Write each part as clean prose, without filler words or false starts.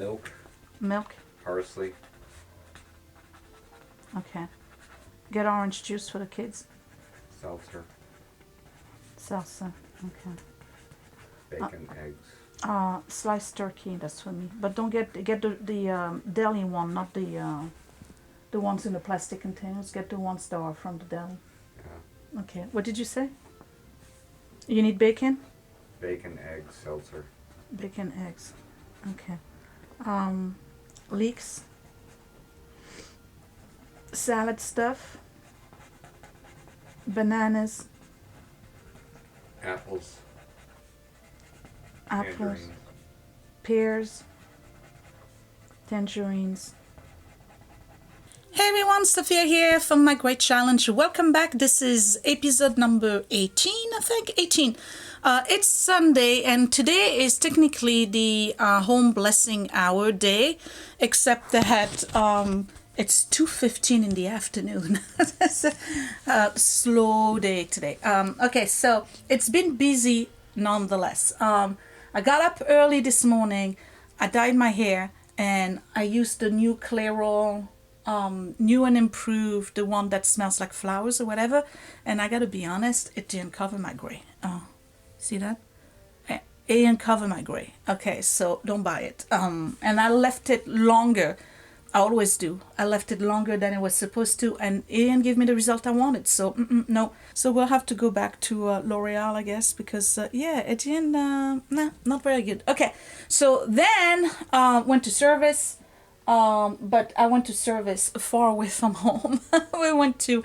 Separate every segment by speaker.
Speaker 1: Milk.
Speaker 2: Milk.
Speaker 1: Parsley.
Speaker 2: Okay. Get orange juice for the kids.
Speaker 1: Seltzer.
Speaker 2: Salsa. Okay.
Speaker 1: Bacon, eggs.
Speaker 2: Sliced turkey. That's for me. But don't get the deli one, not the ones in the plastic containers. Get the ones that are from the deli.
Speaker 1: Yeah.
Speaker 2: Okay. What did you say? You need bacon?
Speaker 1: Bacon, eggs, seltzer.
Speaker 2: Bacon, eggs. Okay. Leeks. Salad stuff. Bananas.
Speaker 1: Apples.
Speaker 2: Apples.
Speaker 1: Tangerines.
Speaker 2: Pears. Tangerines. Hey everyone, Sophia here from My Great Challenge. Welcome back. This is episode number 18, I think. 18. It's Sunday and today is technically the home blessing hour day, except that it's 2:15 in the afternoon. It's a slow day today. Okay, so it's been busy nonetheless. I got up early this morning, I dyed my hair, and I used the new Clairol, new and improved, the one that smells like flowers or whatever. And I gotta be honest, it didn't cover my gray. Oh, see that? It didn't cover my gray. Okay, so don't buy it. And I left it longer. I always do. I left it longer than it was supposed to, and it didn't give me the result I wanted. So no. So we'll have to go back to L'Oreal, I guess, because yeah, it didn't. Nah, not very good. Okay, so then went to service. But I went to service far away from home. We went to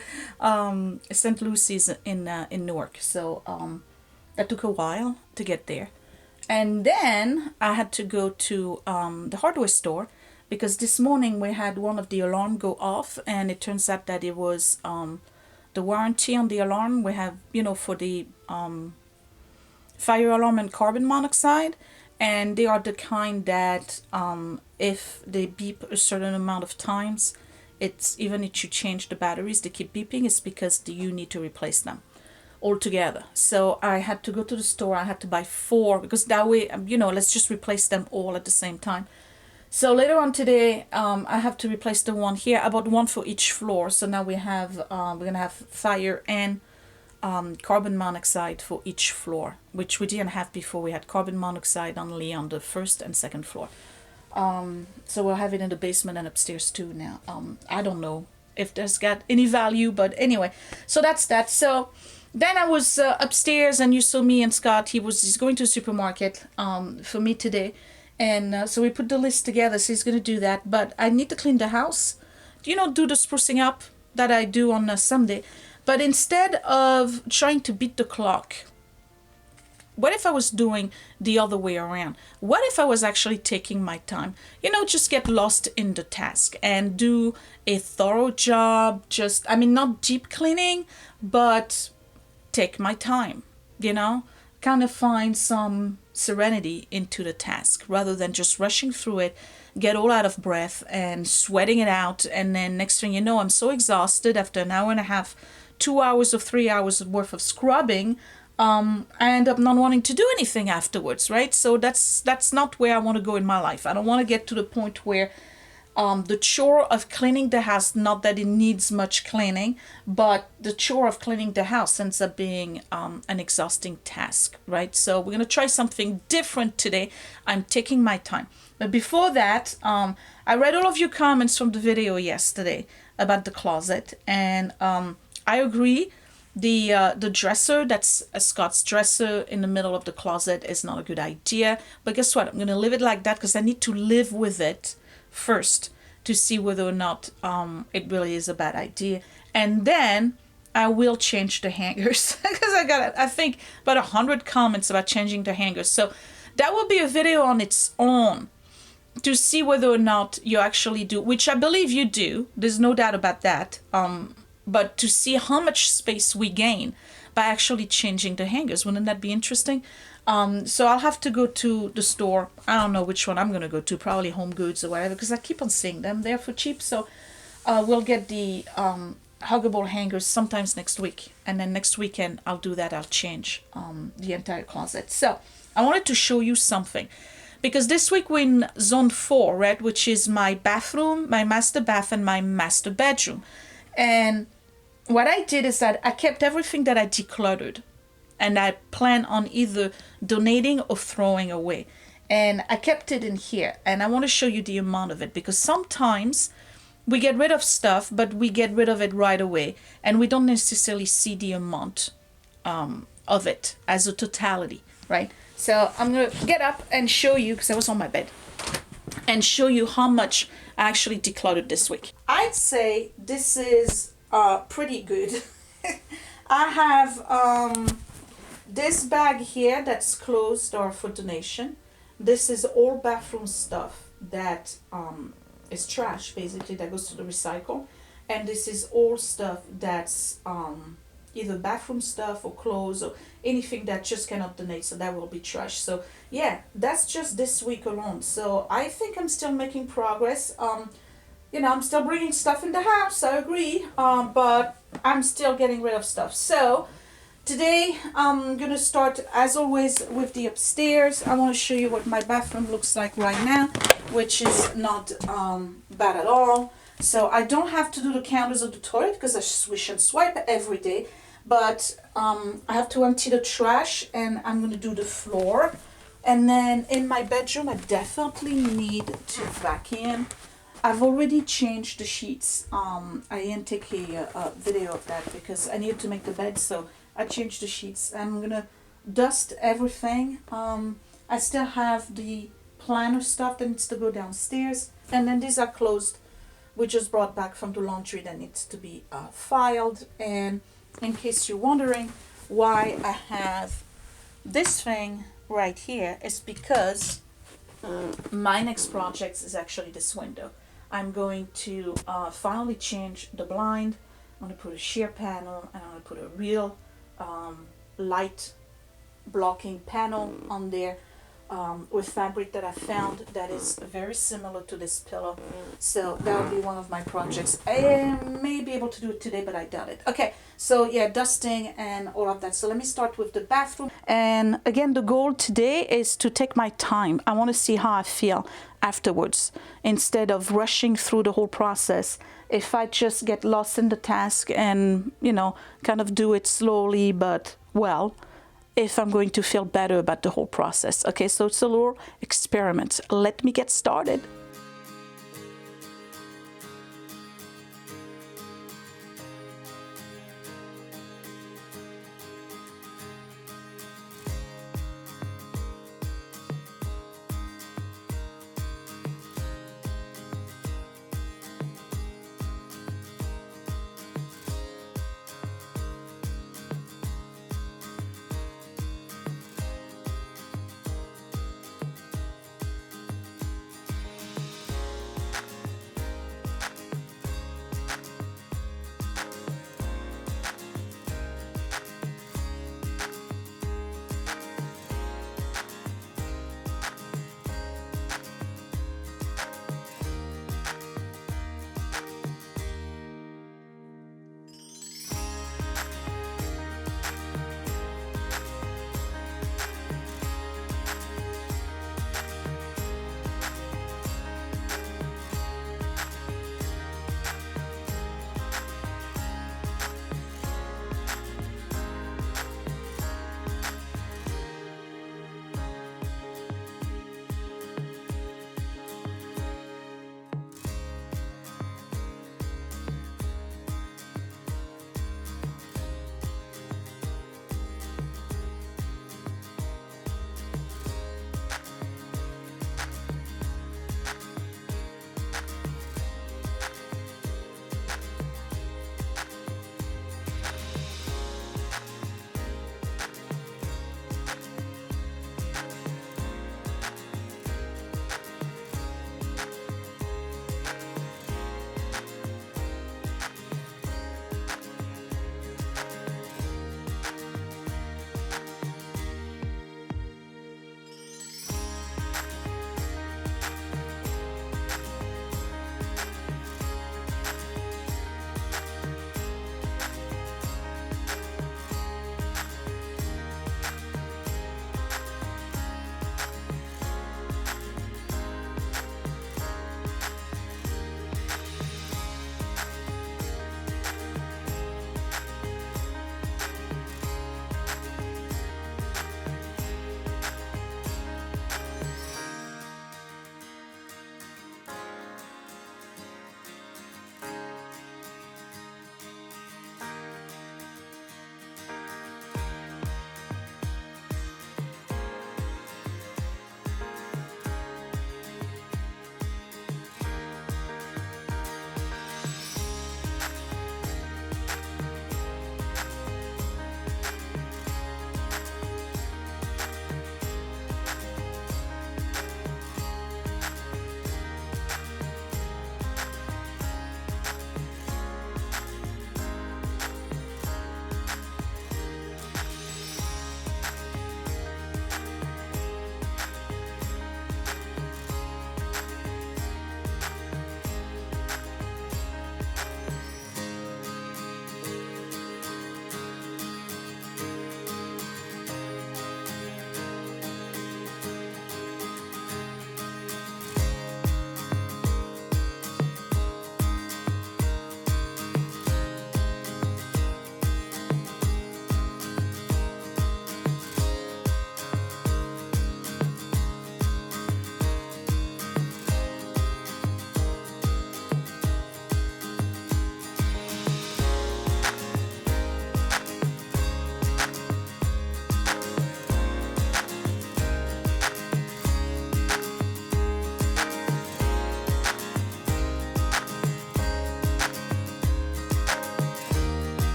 Speaker 2: St. Lucy's in Newark, so that took a while to get there. And then I had to go to the hardware store because this morning we had one of the alarm go off, and it turns out that it was the warranty on the alarm we have, you know, for the fire alarm and carbon monoxide. And they are the kind that if they beep a certain amount of times, it's even if you change the batteries, they keep beeping. It's because you need to replace them altogether. So I had to go to the store. I had to buy 4 because that way, you know, let's just replace them all at the same time. So later on today, I have to replace the one here. I bought 1 for each floor. So now we have we're gonna have fire and carbon monoxide for each floor, which we didn't have before. We had carbon monoxide only on the 1st and 2nd floor. So we'll have it in the basement and upstairs too now. I don't know if there's got any value, but anyway, so that's that. So then I was upstairs, and you saw me and Scott. He's going to the supermarket for me today, and so we put the list together. So he's going to do that, but I need to clean the house. You know, do the sprucing up that I do on a Sunday. But instead of trying to beat the clock, what if I was doing the other way around? What if I was actually taking my time? You know, just get lost in the task and do a thorough job. Just, I mean, not deep cleaning, but take my time, you know? Kind of find some serenity into the task rather than just rushing through it, get all out of breath and sweating it out. And then next thing you know, I'm so exhausted after an hour and a half, 2 hours or 3 hours worth of scrubbing, I end up not wanting to do anything afterwards, right? So that's not where I want to go in my life. I don't want to get to the point where the chore of cleaning the house, not that it needs much cleaning, but the chore of cleaning the house ends up being an exhausting task, right? So we're going to try something different today. I'm taking my time. But before that, I read all of your comments from the video yesterday about the closet, and I agree. The dresser, that's Scott's dresser in the middle of the closet, is not a good idea. But guess what? I'm going to leave it like that because I need to live with it first to see whether or not it really is a bad idea. And then I will change the hangers because I got, I think, about 100 comments about changing the hangers. So that will be a video on its own to see whether or not you actually do, which I believe you do. There's no doubt about that. But to see how much space we gain by actually changing the hangers. Wouldn't that be interesting? So I'll have to go to the store. I don't know which one I'm going to go to, probably Home Goods or whatever, because I keep on seeing them. They're for cheap. So we'll get the huggable hangers sometimes next week. And then next weekend, I'll do that. I'll change the entire closet. So I wanted to show you something, because this week we're in zone 4, right, which is my bathroom, my master bath, and my master bedroom. And what I did is that I kept everything that I decluttered, and I plan on either donating or throwing away. And I kept it in here, and I want to show you the amount of it, because sometimes we get rid of stuff, but we get rid of it right away, and we don't necessarily see the amount of it as a totality, right? So I'm gonna get up and show you, because I was on my bed, and show you how much I actually decluttered this week. I'd say this is pretty good. I have this bag here that's closed or for donation. This is all bathroom stuff that is trash, basically, that goes to the recycle. And this is all stuff that's either bathroom stuff or clothes or anything that just cannot donate, so that will be trash. So yeah, that's just this week alone. So I think I'm still making progress. You know, I'm still bringing stuff in the house, I agree, but I'm still getting rid of stuff. So today I'm gonna start, as always, with the upstairs. I want to show you what my bathroom looks like right now, which is not bad at all. So I don't have to do the counters of the toilet because I swish and swipe every day, but I have to empty the trash, and I'm gonna do the floor. And then in my bedroom, I definitely need to vacuum. I've already changed the sheets. I didn't take a video of that because I needed to make the bed, so I changed the sheets. I'm gonna dust everything. I still have the planner stuff that needs to go downstairs, and then these are closed. We just brought back from the laundry that needs to be filed. And in case you're wondering why I have this thing right here, is because my next project is actually this window. I'm going to finally change the blind. I'm going to put a sheer panel, and I'm going to put a real light blocking panel on there with fabric that I found that is very similar to this pillow. So that will be one of my projects. I may be able to do it today, but I doubt it. Okay, so yeah, dusting and all of that. So let me start with the bathroom. And again, the goal today is to take my time. I want to see how I feel afterwards, instead of rushing through the whole process. If I just get lost in the task and, you know, kind of do it slowly but well, if I'm going to feel better about the whole process. Okay, so it's a little experiment. Let me get started.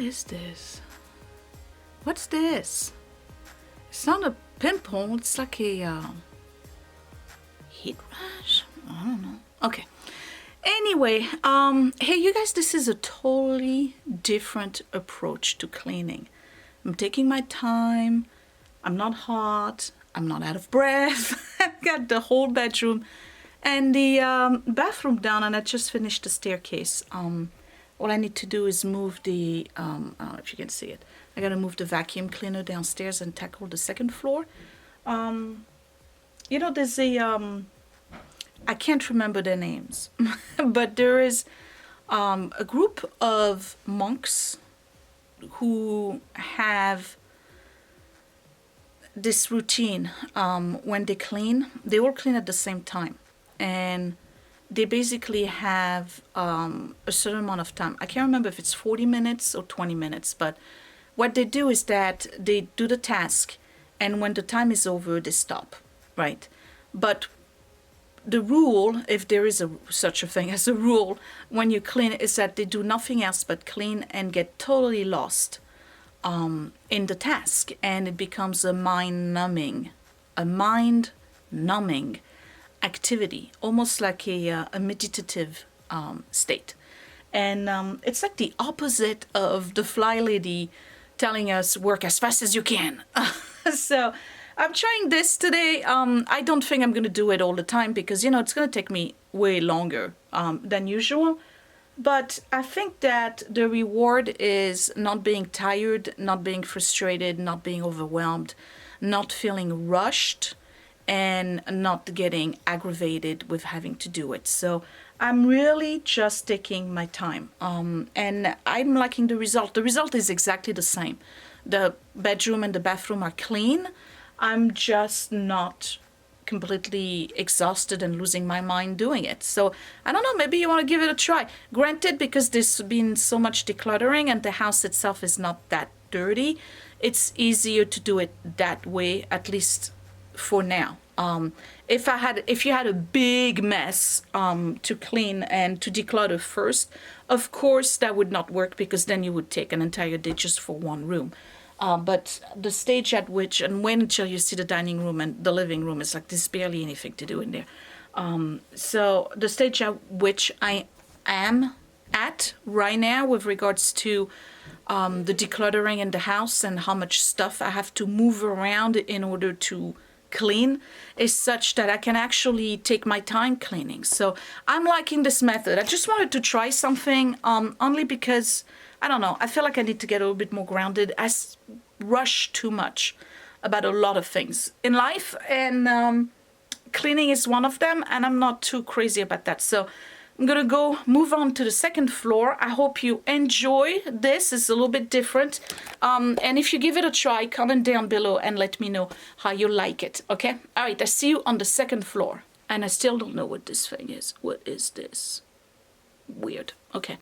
Speaker 2: is this? What's this? It's not a pimple. It's like a heat rash. I don't know. Okay. Anyway, hey, you guys, this is a totally different approach to cleaning. I'm taking my time. I'm not hot. I'm not out of breath. I've got the whole bedroom and the bathroom down, and I just finished the staircase. All I need to do is move the, I don't know if you can see it. I gotta move the vacuum cleaner downstairs and tackle the second floor. You know, there's a, I can't remember their names, but there is a group of monks who have this routine. When they clean, they all clean at the same time, and they basically have a certain amount of time. I can't remember if it's 40 minutes or 20 minutes, but what they do is that they do the task, and when the time is over, they stop, right? But the rule, if there is such a thing as a rule, when you clean, is that they do nothing else but clean and get totally lost in the task, and it becomes a mind-numbing activity, almost like a meditative state. And it's like the opposite of the FlyLady telling us work as fast as you can. So I'm trying this today. I don't think I'm going to do it all the time because, you know, it's going to take me way longer than usual. But I think that the reward is not being tired, not being frustrated, not being overwhelmed, not feeling rushed, and not getting aggravated with having to do it. So I'm really just taking my time. And I'm liking the result. The result is exactly the same. The bedroom and the bathroom are clean. I'm just not completely exhausted and losing my mind doing it. So I don't know, maybe you want to give it a try. Granted, because there's been so much decluttering and the house itself is not that dirty, it's easier to do it that way, at least for now. If you had a big mess to clean and to declutter first, of course that would not work because then you would take an entire day just for one room. But the stage at which, and when until you see the dining room and the living room, is like there's barely anything to do in there. So the stage at which I am at right now with regards to the decluttering in the house and how much stuff I have to move around in order to clean is such that I can actually take my time cleaning. So I'm liking this method. I just wanted to try something only because, I don't know, I feel like I need to get a little bit more grounded. I rush too much about a lot of things in life, and cleaning is one of them, and I'm not too crazy about that. So I'm gonna go move on to the second floor. I hope you enjoy this. It's a little bit different. And if you give it a try, comment down below and let me know how you like it, okay? All right, I see you on the second floor. And I still don't know what this thing is. What is this? Weird, okay.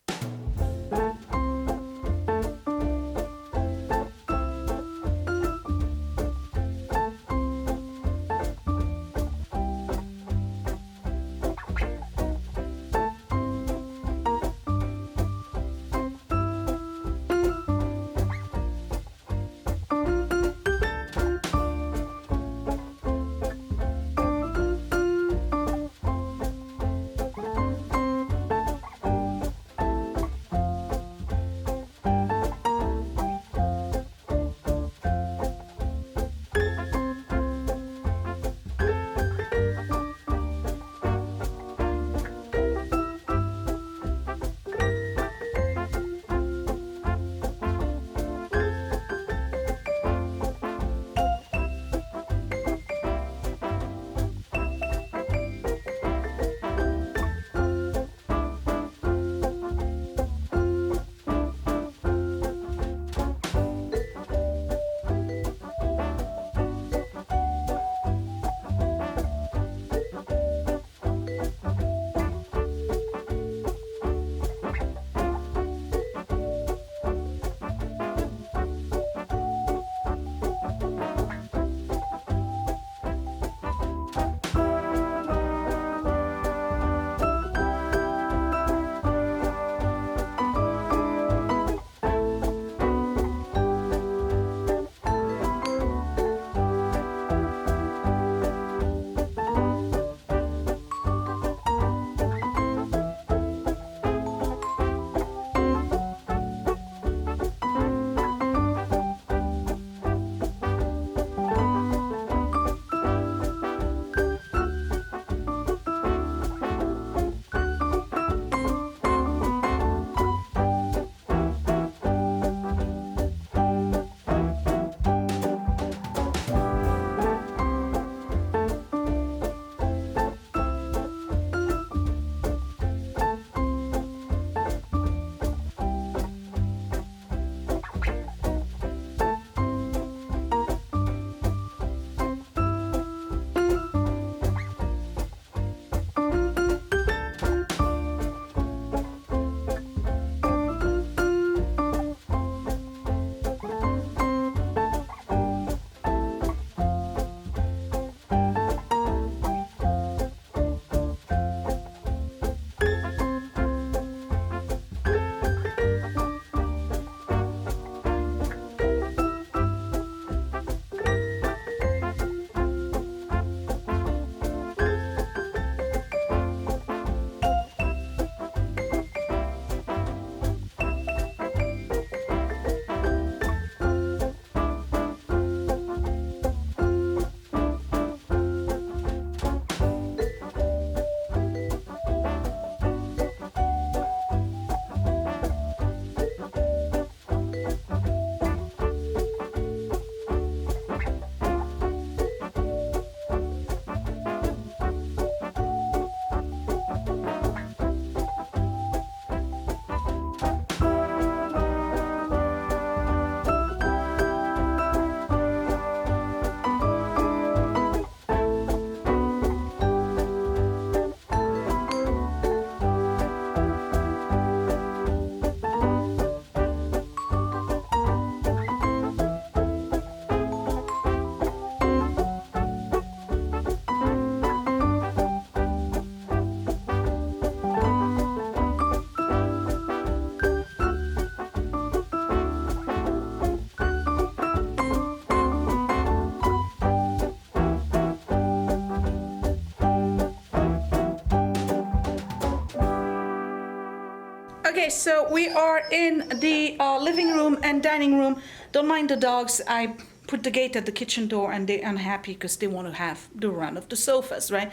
Speaker 2: Okay, so we are in the living room and dining room. Don't mind the dogs. I put the gate at the kitchen door and they're unhappy because they want to have the run of the sofas, right?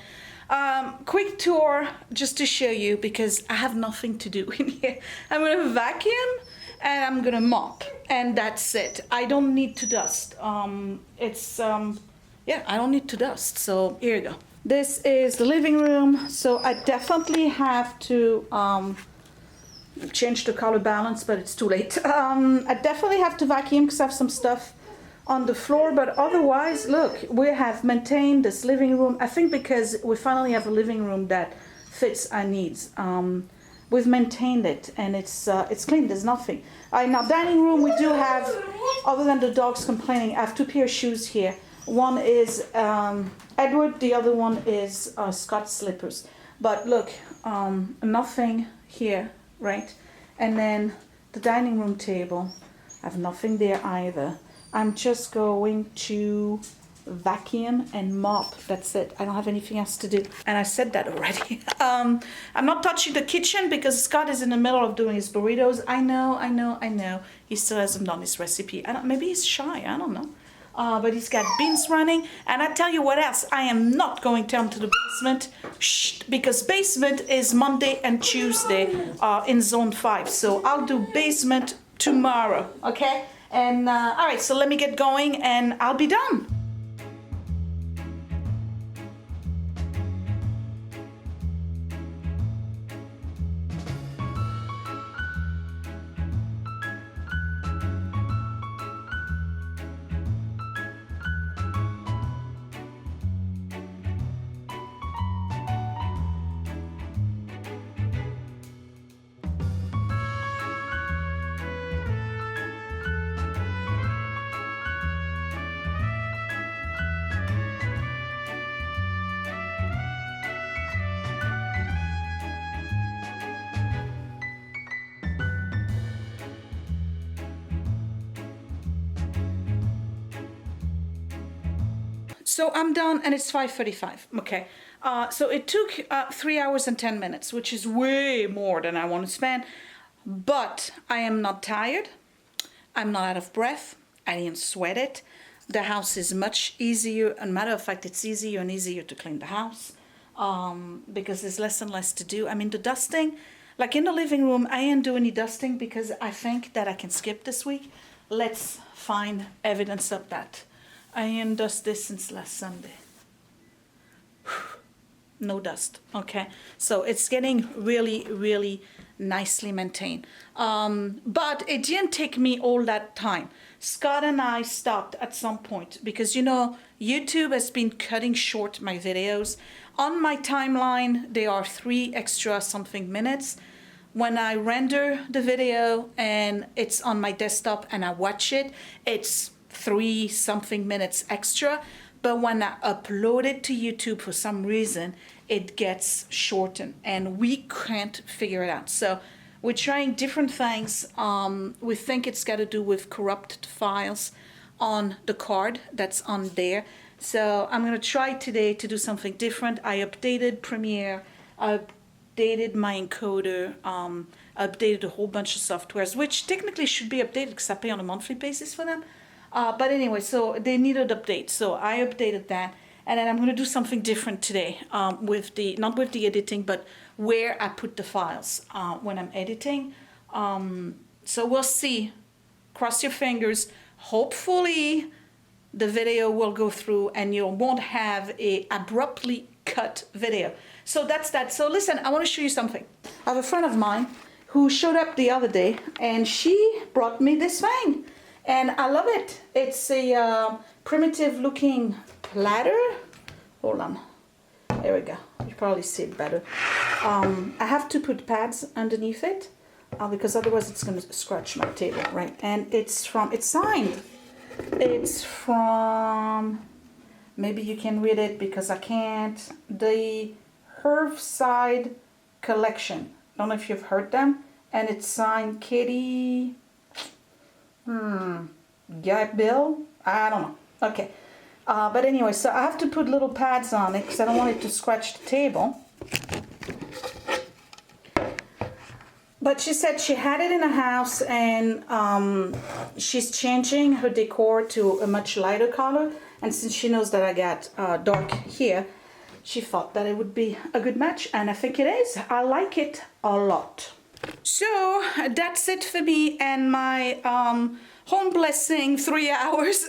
Speaker 2: Quick tour just to show you because I have nothing to do in here. I'm gonna vacuum and I'm gonna mop and that's it. I don't need to dust. Yeah, I don't need to dust. So here you go. This is the living room. So I definitely have to change the color balance, but it's too late. I definitely have to vacuum because I have some stuff on the floor, but otherwise, look, we have maintained this living room. I think because we finally have a living room that fits our needs. We've maintained it and it's clean, there's nothing. In our dining room, we do have, other than the dogs complaining, I have 2 pairs of shoes here. One is Edward, the other one is Scott's slippers. But look, nothing here, right? And then the dining room table, I have nothing there either. I'm just going to vacuum and mop. That's it. I don't have anything else to do. And I said that already. I'm not touching the kitchen because Scott is in the middle of doing his burritos. I know. He still hasn't done his recipe. Maybe he's shy. I don't know. But he's got beans running. And I tell you what else. I am not going down to the basement. Shh, because basement is Monday and Tuesday in zone 5. So I'll do basement tomorrow. Okay? And all right, so let me get going and I'll be done. So I'm done and it's 5:35. Okay. So it took 3 hours and 10 minutes, which is way more than I want to spend. But I am not tired. I'm not out of breath. I didn't sweat it. The house is much easier. As a matter of fact, it's easier and easier to clean the house because there's less and less to do. I mean, the dusting, like in the living room, I didn't do any dusting because I think that I can skip this week. Let's find evidence of that. I didn't dust this since last Sunday. No dust. Okay, so it's getting really, really nicely maintained. But it didn't take me all that time. Scott and I stopped at some point because, you know, YouTube has been cutting short my videos. On my timeline, there are 3 extra something minutes. When I render the video and it's on my desktop and I watch it, it's 3 something minutes extra. But when I upload it to YouTube, for some reason, it gets shortened and we can't figure it out. So we're trying different things. We think it's got to do with corrupted files on the card that's on there. So I'm going to try today to do something different. I updated Premiere, I updated my encoder, updated a whole bunch of softwares, which technically should be updated because I pay on a monthly basis for them. But anyway, so they needed update. So I updated that. And then I'm going to do something different today with the, not with the editing, but where I put the files when I'm editing. So we'll see. Cross your fingers. Hopefully the video will go through and you won't have a abruptly cut video. So that's that. So listen, I want to show you something. I have a friend of mine who showed up the other day and she brought me this thing. And I love it. It's a primitive looking platter. Hold on. There we go. You probably see it better. I have to put pads underneath it because otherwise it's going to scratch my table, right? And it's signed. It's from, maybe you can read it because I can't, the Herbside Collection. I don't know if you've heard them. And it's signed Katie, Bill? I don't know. Okay. But anyway, so I have to put little pads on it because I don't want it to scratch the table. But she said she had it in the house, and she's changing her decor to a much lighter color. And since she knows that I got dark here, she thought that it would be a good match, and I think it is. I like it a lot. So that's it for me and my home blessing 3 hours.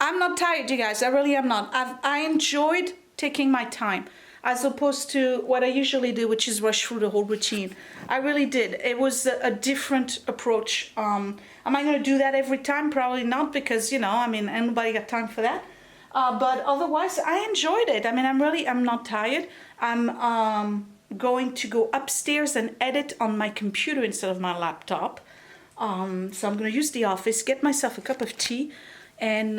Speaker 2: I'm not tired, you guys. I really am not. I enjoyed taking my time, as opposed to what I usually do, which is rush through the whole routine. I really did. It was a different approach. Am I going to do that every time? Probably not, because, you know, I mean, nobody got time for that. But otherwise, I enjoyed it. I mean, I'm not tired. I'm going to go upstairs and edit on my computer instead of my laptop. So I'm going to use the office, get myself a cup of tea, and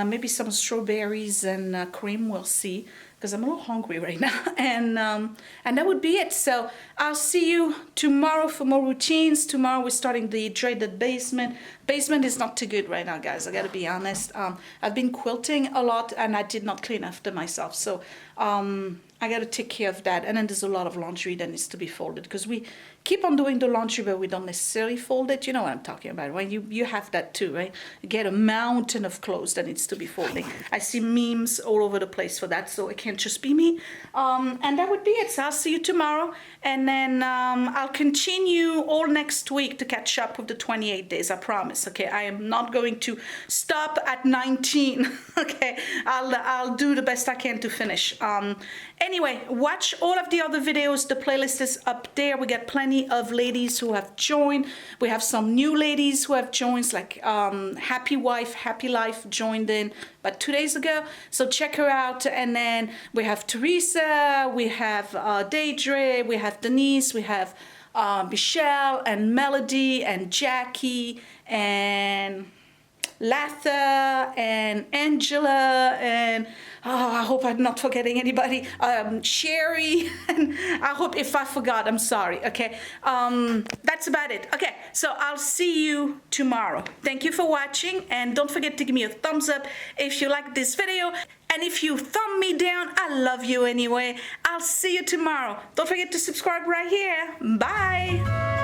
Speaker 2: maybe some strawberries and cream. We'll see, because I'm a little hungry right now. And that would be it. So I'll see you tomorrow for more routines. Tomorrow we're starting the dreaded basement. Basement is not too good right now, guys. I gotta be honest. I've been quilting a lot, and I did not clean after myself. So I gotta take care of that. And then there's a lot of laundry that needs to be folded, because we keep on doing the laundry, but we don't necessarily fold it. You know what I'm talking about, right? You have that too, right? You get a mountain of clothes that needs to be folding. I see memes all over the place for that, so it can't just be me. And that would be it. So I'll see you tomorrow, and then I'll continue all next week to catch up with the 28 days. I promise. Okay, I am not going to stop at 19. Okay, I'll do the best I can to finish. Anyway, watch all of the other videos. The playlist is up there. We got plenty of ladies who have joined. We have some new ladies who have joined, like HappyWife HappyLife joined in about 2 days ago. So check her out. And then we have Theresa, we have Deidre, we have Denise, we have Michele and Melody and Jacqui and Latha and Angela and I hope I'm not forgetting anybody. Cherie, and I hope if I forgot, I'm sorry. Okay, that's about it. Okay, so I'll see you tomorrow. Thank you for watching, and don't forget to give me a thumbs up if you like this video. And if you thumb me down, I love you anyway. I'll see you tomorrow. Don't forget to subscribe right here. Bye.